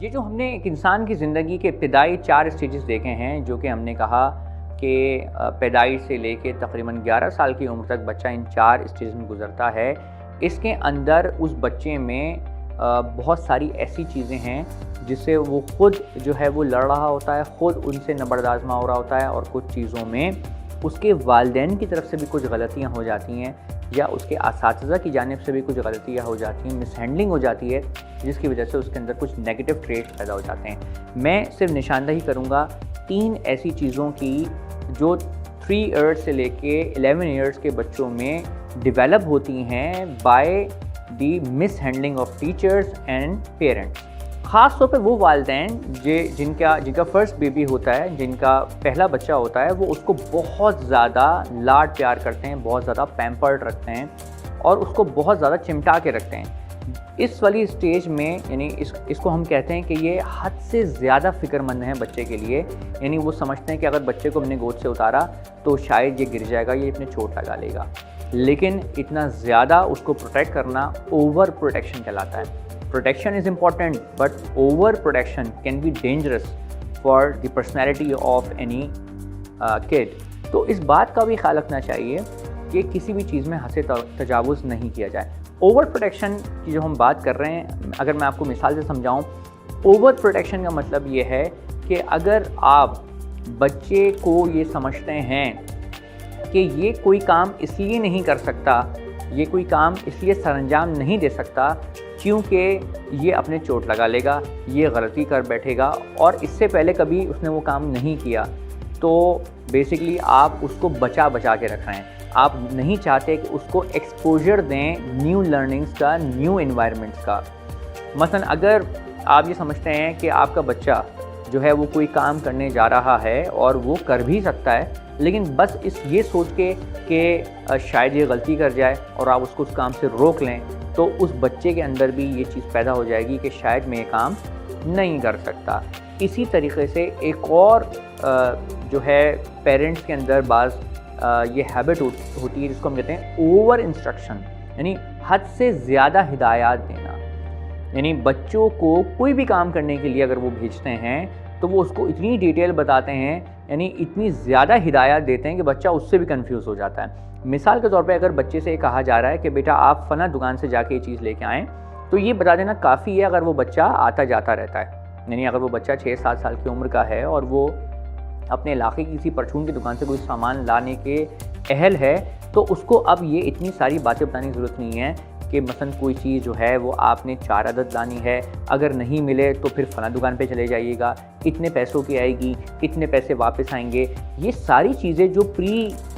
ये जो हमने एक इंसान की ज़िंदगी के इब्तिदाई 4 स्टेजेस देखे हैं, जो कि हमने कहा कि पैदाइश से लेके तकरीबन 11 साल की उम्र तक बच्चा इन 4 स्टेज में गुज़रता है। इसके अंदर उस बच्चे में बहुत सारी ऐसी चीज़ें हैं जिससे वो ख़ुद जो है वो लड़ रहा होता है, ख़ुद उनसे नबर्द आज़मा हो रहा होता है, और कुछ चीज़ों में उसके वालिदैन की तरफ से भी कुछ गलतियाँ हो जाती हैं या उसके असातिज़ा की जानिब से भी कुछ गलतियाँ हो जाती हैं, मिसहैंडलिंग हो जाती है, जिसकी वजह से उसके अंदर कुछ नेगेटिव ट्रेट्स पैदा हो जाते हैं। मैं सिर्फ निशानदही करूँगा 3 ऐसी चीज़ों की जो 3 ईयर्स से लेके 11 ईयर्स के बच्चों में डेवलप होती हैं by the mishandling of teachers and parents. ख़ास तौर पे वो वालिदैन जिनका फ़र्स्ट बेबी होता है, जिनका पहला बच्चा होता है, वो उसको बहुत ज़्यादा लाड प्यार करते हैं, बहुत ज़्यादा पैम्पर्ड रखते हैं और उसको बहुत ज़्यादा चिमटा के रखते हैं। इस वाली स्टेज में यानी इसको हम कहते हैं कि ये हद से ज़्यादा फ़िक्रमंद हैं बच्चे के लिए। यानी वो समझते हैं कि अगर बच्चे को हमने गोद से उतारा तो शायद ये गिर जाएगा, ये इतने चोट लगा लेगा, लेकिन इतना ज़्यादा उसको प्रोटेक्ट करना ओवर प्रोटेक्शन कहलाता है। Protection is important, but over protection can be dangerous for the personality of any kid. तो इस बात का भी ख्याल रखना चाहिए कि किसी भी चीज़ में हद से तजावुज़ नहीं किया जाए। ओवर प्रोटेक्शन की जो हम बात कर रहे हैं, अगर मैं आपको मिसाल से समझाऊं, ओवर प्रोटेक्शन का मतलब ये है कि अगर आप बच्चे को ये समझते हैं कि ये कोई काम इसलिए नहीं कर सकता, ये कोई काम इसलिए सरअंजाम नहीं दे सकता क्योंकि ये अपने चोट लगा लेगा, ये गलती कर बैठेगा और इससे पहले कभी उसने वो काम नहीं किया, तो बेसिकली आप उसको बचा के रख रहे हैं। आप नहीं चाहते कि उसको एक्सपोजर दें न्यू लर्निंग्स का, न्यू एनवायरनमेंट्स का। मसलन अगर आप ये समझते हैं कि आपका बच्चा जो है वो कोई काम करने जा रहा है और वो कर भी सकता है, लेकिन बस ये सोच के कि शायद ये गलती कर जाए और आप उसको उस काम से रोक लें, तो उस बच्चे के अंदर भी ये चीज़ पैदा हो जाएगी कि शायद मैं ये काम नहीं कर सकता। इसी तरीके से एक और जो है पेरेंट्स के अंदर बाज़ ये हैबिट होती है जिसको हम कहते हैं ओवर इंस्ट्रक्शन, यानी हद से ज़्यादा हिदायत देना। यानी बच्चों को कोई भी काम करने के लिए अगर वो भेजते हैं तो वो उसको इतनी डिटेल बताते हैं, यानी इतनी ज़्यादा हिदायत देते हैं कि बच्चा उससे भी कंफ्यूज हो जाता है। मिसाल के तौर पे अगर बच्चे से कहा जा रहा है कि बेटा आप फ़लाँ दुकान से जाके ये चीज़ लेके आएँ, तो ये बता देना काफ़ी है अगर वो बच्चा आता जाता रहता है। यानी अगर वो बच्चा 6-7 साल की उम्र का है और वो अपने इलाके की किसी परचून की दुकान से कोई सामान लाने के अहल है, तो उसको अब ये इतनी सारी बातें बताने की ज़रूरत नहीं है कि मसलन कोई चीज़ जो है वो आपने 4 अदद लानी है, अगर नहीं मिले तो फिर फ़लाँ दुकान पे चले जाइएगा, इतने पैसों की आएगी, इतने पैसे वापस आएंगे। ये सारी चीज़ें जो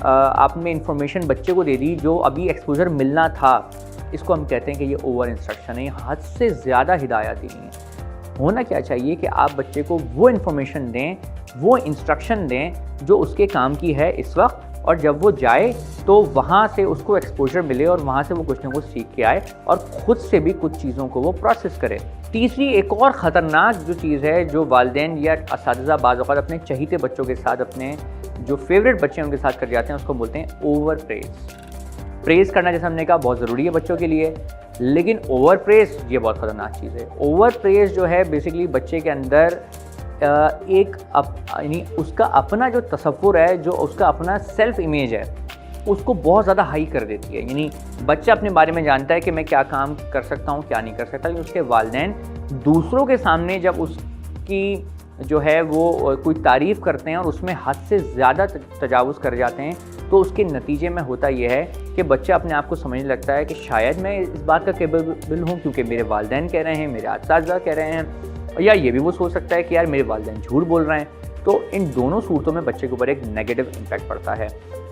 आपने इंफॉर्मेशन बच्चे को दे दी, जो अभी एक्सपोजर मिलना था, इसको हम कहते हैं कि ये ओवर इंस्ट्रक्शन है, हद से ज़्यादा हिदायत देनी है। होना क्या चाहिए कि आप बच्चे को वो इन्फॉर्मेशन दें, वो इंस्ट्रक्शन दें जो उसके काम की है इस वक्त, और जब वो जाए तो वहाँ से उसको एक्सपोजर मिले और वहाँ से वो कुछ ना कुछ सीख के आए और ख़ुद से भी कुछ चीज़ों को वो प्रोसेस करे। तीसरी एक और ख़तरनाक जो चीज़ है जो वालिदैन या असातिज़ा बाज़ औक़ात अपने चहीते बच्चों के साथ, अपने जो फेवरेट बच्चे हैं उनके साथ कर जाते हैं, उसको बोलते हैं ओवर प्रेज़ करना। जैसे हमने कहा बहुत ज़रूरी है बच्चों के लिए, लेकिन ओवर प्रेज़ ये बहुत ख़तरनाक चीज़ है। ओवर प्रेज़ जो है बेसिकली बच्चे के अंदर यानी उसका अपना जो तसव्वुर है, जो उसका अपना सेल्फ़ इमेज है, उसको बहुत ज़्यादा हाई कर देती है। यानी बच्चा अपने बारे में जानता है कि मैं क्या काम कर सकता हूँ, क्या नहीं कर सकता, लेकिन उसके वालिदैन दूसरों के सामने जब उसकी जो है वो कोई तारीफ़ करते हैं और उसमें हद से ज़्यादा तजावुज़ कर जाते हैं, तो उसके नतीजे में होता यह है कि बच्चा अपने आप को समझने लगता है कि शायद मैं इस बात का केपेबल हूँ क्योंकि मेरे वालिदैन कह रहे हैं, मेरे असातिज़ा कह रहे हैं, या ये भी वो सोच सकता है कि यार मेरे वालिदैन झूठ बोल रहे हैं। तो इन दोनों सूरतों में बच्चे के ऊपर एक नेगेटिव इम्पैक्ट पड़ता है।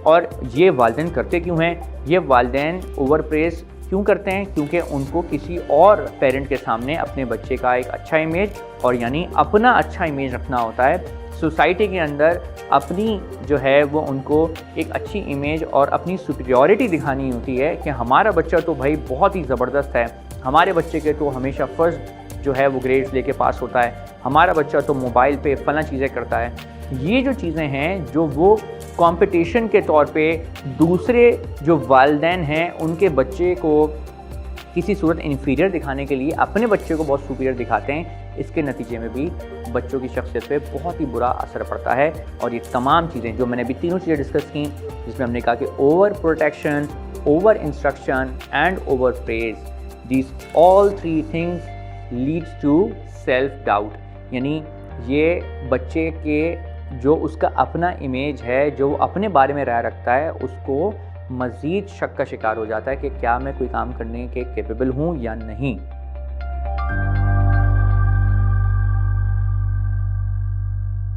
और ये वालिदैन करते क्यों हैं? ये वालिदैन ओवर प्रेज़ क्यों करते हैं? क्योंकि उनको किसी और पेरेंट के सामने अपने बच्चे का एक अच्छा इमेज, और यानी अपना अच्छा इमेज रखना होता है। सोसाइटी के अंदर अपनी जो है वो उनको एक अच्छी इमेज और अपनी सुपीरियॉरिटी दिखानी होती है कि हमारा बच्चा तो भाई बहुत ही ज़बरदस्त है, हमारे बच्चे के तो हमेशा फर्स्ट जो है वो ग्रेड्स लेके पास होता है, हमारा बच्चा तो मोबाइल पे फ़लाँ चीज़ें करता है। ये जो चीज़ें हैं जो वो कंपटीशन के तौर पे दूसरे जो वालिदैन हैं उनके बच्चे को किसी सूरत इन्फीरियर दिखाने के लिए अपने बच्चे को बहुत सुपीरियर दिखाते हैं, इसके नतीजे में भी बच्चों की शख्सियत पे बहुत ही बुरा असर पड़ता है। और ये तमाम चीज़ें जो मैंने अभी तीनों चीज़ें डिस्कस की, जिसमें हमने कहा कि over protection, over instruction and over praise, these all 3 things leads to self doubt, यानी ये बच्चे के जो उसका अपना इमेज है, जो अपने बारे में राय रखता है, उसको मज़ीद शक का शिकार हो जाता है कि क्या मैं कोई काम करने के कैपेबल हूँ या नहीं।